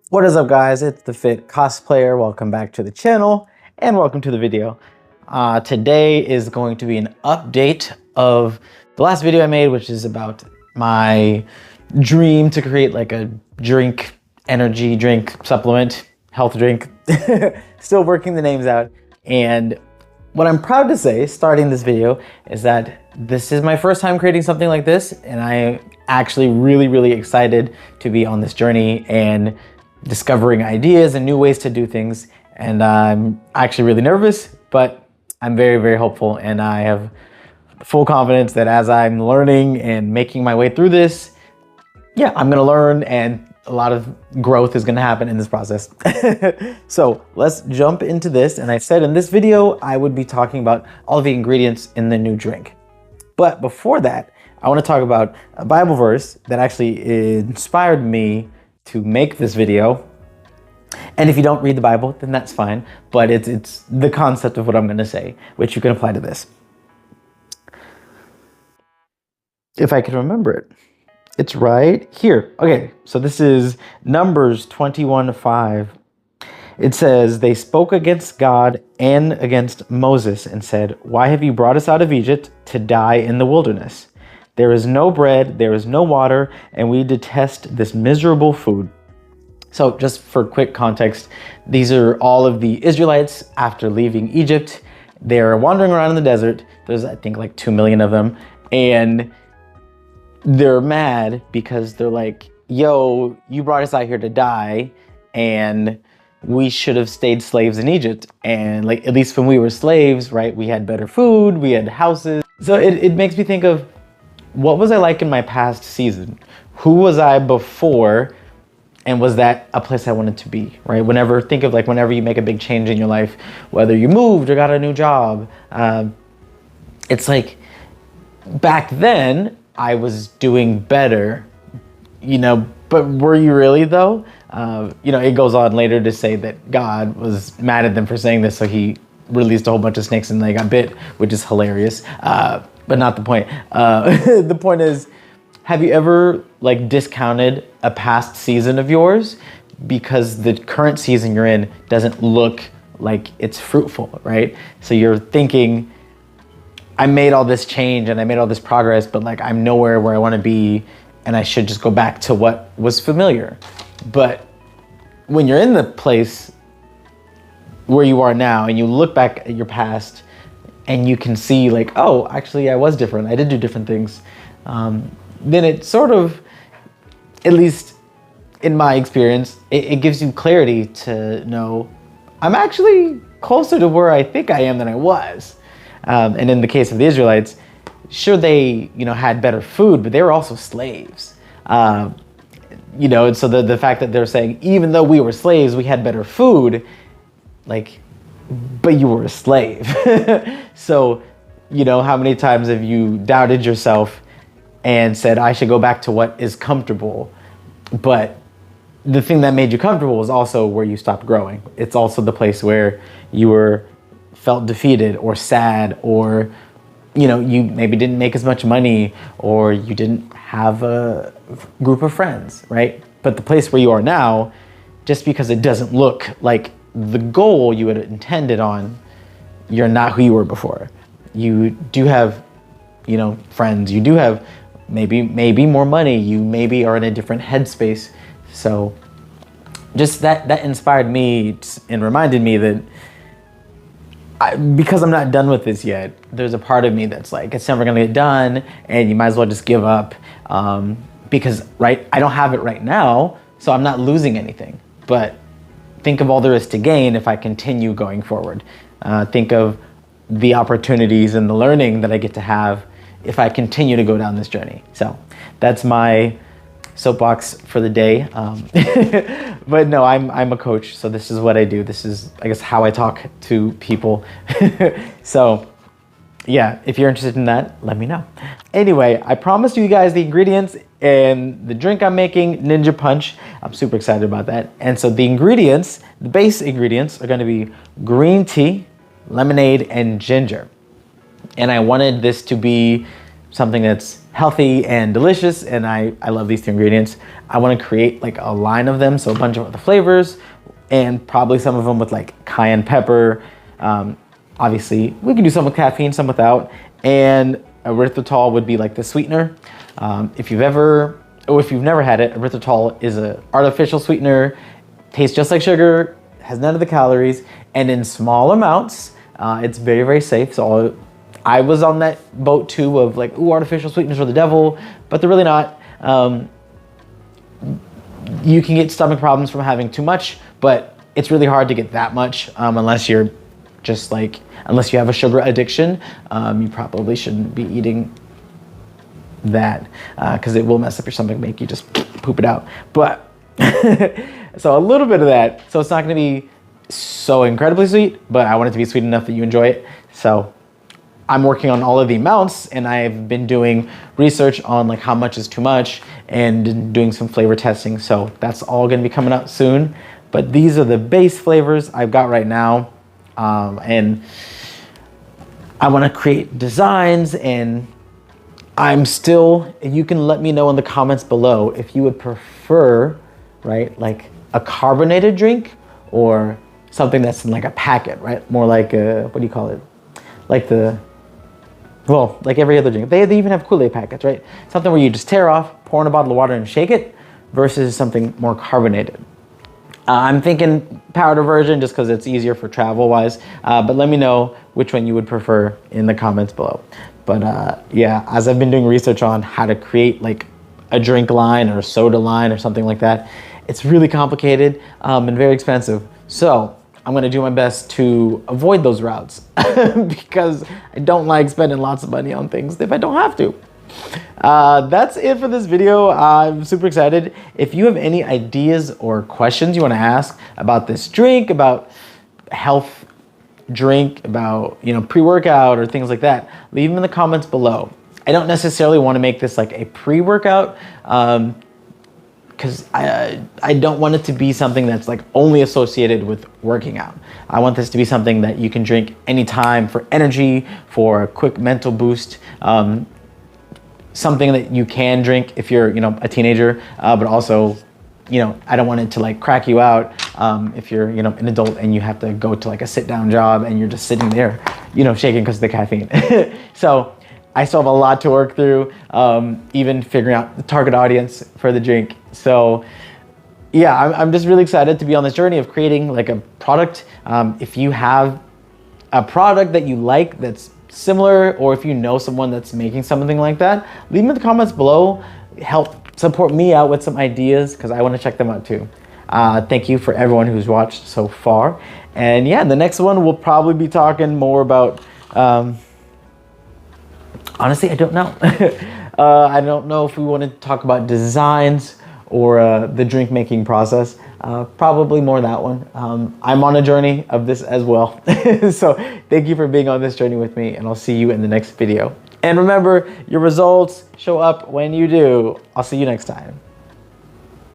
What is up, guys? It's the Fit Cosplayer. Welcome back to the channel and welcome to the video. Today is going to be an update of the last video I made, which is about my dream to create like a drink, energy drink, supplement, health drink. Still working the names out. And what I'm proud to say, starting this video, is that this is my first time creating something like this, and I'm actually really excited to be on this journey and discovering ideas and new ways to do things. And I'm actually really nervous, but I'm very hopeful, and I have full confidence that as I'm learning and making my way through this, yeah, I'm gonna learn, and a lot of growth is gonna happen in this process. So let's jump into this. And I said in this video, I would be talking about all the ingredients in the new drink. But before that, I wanna talk about a Bible verse that actually inspired me to make this video. And if you don't read the Bible, then that's fine. But it's the concept of what I'm gonna say, which you can apply to this. If I can remember it. It's right here. Okay, so this is Numbers 21:5. It says, "They spoke against God and against Moses and said, 'Why have you brought us out of Egypt to die in the wilderness? There is no bread, there is no water, and we detest this miserable food.'" So just for quick context, these are all of the Israelites after leaving Egypt. They're wandering around in the desert. There's, I think, like 2 million of them. And they're mad because they're like, yo, you brought us out here to die, and we should have stayed slaves in Egypt. And like, at least when we were slaves, right, we had better food, we had houses. So it makes me think of, what was I like in my past season? Who was I before? And was that a place I wanted to be, right? Think of like whenever you make a big change in your life, whether you moved or got a new job, it's like back then I was doing better, but were you really though? It goes on later to say that God was mad at them for saying this, so he released a whole bunch of snakes and they got bit, which is hilarious, but not the point. The point is, have you ever like discounted a past season of yours because the current season you're in doesn't look like it's fruitful, right? So you're thinking, I made all this change and I made all this progress, but like I'm nowhere where I want to be, and I should just go back to what was familiar. But when you're in the place where you are now and you look back at your past and you can see like, oh, actually I was different, I did do different things, then it sort of, at least in my experience, it gives you clarity to know I'm actually closer to where I think I am than I was. And in the case of the Israelites, sure, they had better food, but they were also slaves. And so the fact that they're saying, even though we were slaves, we had better food, like, but you were a slave. So, how many times have you doubted yourself and said, I should go back to what is comfortable? But the thing that made you comfortable was also where you stopped growing. It's also the place where you felt defeated or sad, or you maybe didn't make as much money, or you didn't have a group of friends, right? But the place where you are now, just because it doesn't look like the goal you had intended on, you're not who you were before. You do have friends, you do have maybe more money, you maybe are in a different headspace. So just that inspired me and reminded me that because I'm not done with this yet, there's a part of me that's like, it's never gonna get done, and you might as well just give up, because right, I don't have it right now, so I'm not losing anything. But think of all there is to gain if I continue going forward. Think of the opportunities and the learning that I get to have if I continue to go down this journey. So that's my soapbox for the day. But no, I'm a coach, so this is what I do. This is, I guess, how I talk to people. So yeah, if you're interested in that, let me know. Anyway, I promised you guys the ingredients and the drink I'm making, Ninja Punch. I'm super excited about that. And so the ingredients, the base ingredients, are gonna be green tea, lemonade, and ginger. And I wanted this to be something that's healthy and delicious, and I love these two ingredients. I want to create like a line of them, so a bunch of the flavors, and probably some of them with like cayenne pepper. Obviously, we can do some with caffeine, some without, and erythritol would be like the sweetener. If you've never had it, erythritol is an artificial sweetener, tastes just like sugar, has none of the calories, and in small amounts. It's very, very safe. So I was on that boat too of like, ooh, artificial sweeteners are the devil, but they're really not. You can get stomach problems from having too much, but it's really hard to get that much unless you have a sugar addiction. You probably shouldn't be eating that because it will mess up your stomach, make you just poop it out. But so a little bit of that. So it's not going to be so incredibly sweet, but I want it to be sweet enough that you enjoy it. So I'm working on all of the amounts, and I've been doing research on like how much is too much and doing some flavor testing. So that's all going to be coming out soon. But these are the base flavors I've got right now. And I want to create designs, and you can let me know in the comments below if you would prefer, right, like a carbonated drink or something that's in like a packet, right? More like what do you call it? Like like every other drink. They even have Kool-Aid packets, right? Something where you just tear off, pour in a bottle of water and shake it, versus something more carbonated. I'm thinking powder version just because it's easier for travel wise, but let me know which one you would prefer in the comments below. But yeah, as I've been doing research on how to create like a drink line or a soda line or something like that, it's really complicated and very expensive. So I'm gonna do my best to avoid those routes because I don't like spending lots of money on things if I don't have to. That's it for this video. I'm super excited. If you have any ideas or questions you want to ask about this drink, about health drink, about pre-workout or things like that, leave them in the comments below. I don't necessarily want to make this like a pre-workout because I don't want it to be something that's like only associated with working out. I want this to be something that you can drink anytime for energy, for a quick mental boost. Something that you can drink if you're, a teenager, but also, I don't want it to like crack you out if you're, an adult and you have to go to like a sit-down job and you're just sitting there, shaking because of the caffeine. So I still have a lot to work through, even figuring out the target audience for the drink. So yeah, I'm just really excited to be on this journey of creating like a product. If you have a product that you like that's similar, or if you know someone that's making something like that, leave them in the comments below. Help support me out with some ideas because I want to check them out too. Thank you for everyone who's watched so far. And yeah, the next one we'll probably be talking more about, honestly, I don't know. I don't know if we want to talk about designs or the drink making process. Probably more that one. I'm on a journey of this as well. So thank you for being on this journey with me, and I'll see you in the next video. And remember, your results show up when you do. I'll see you next time.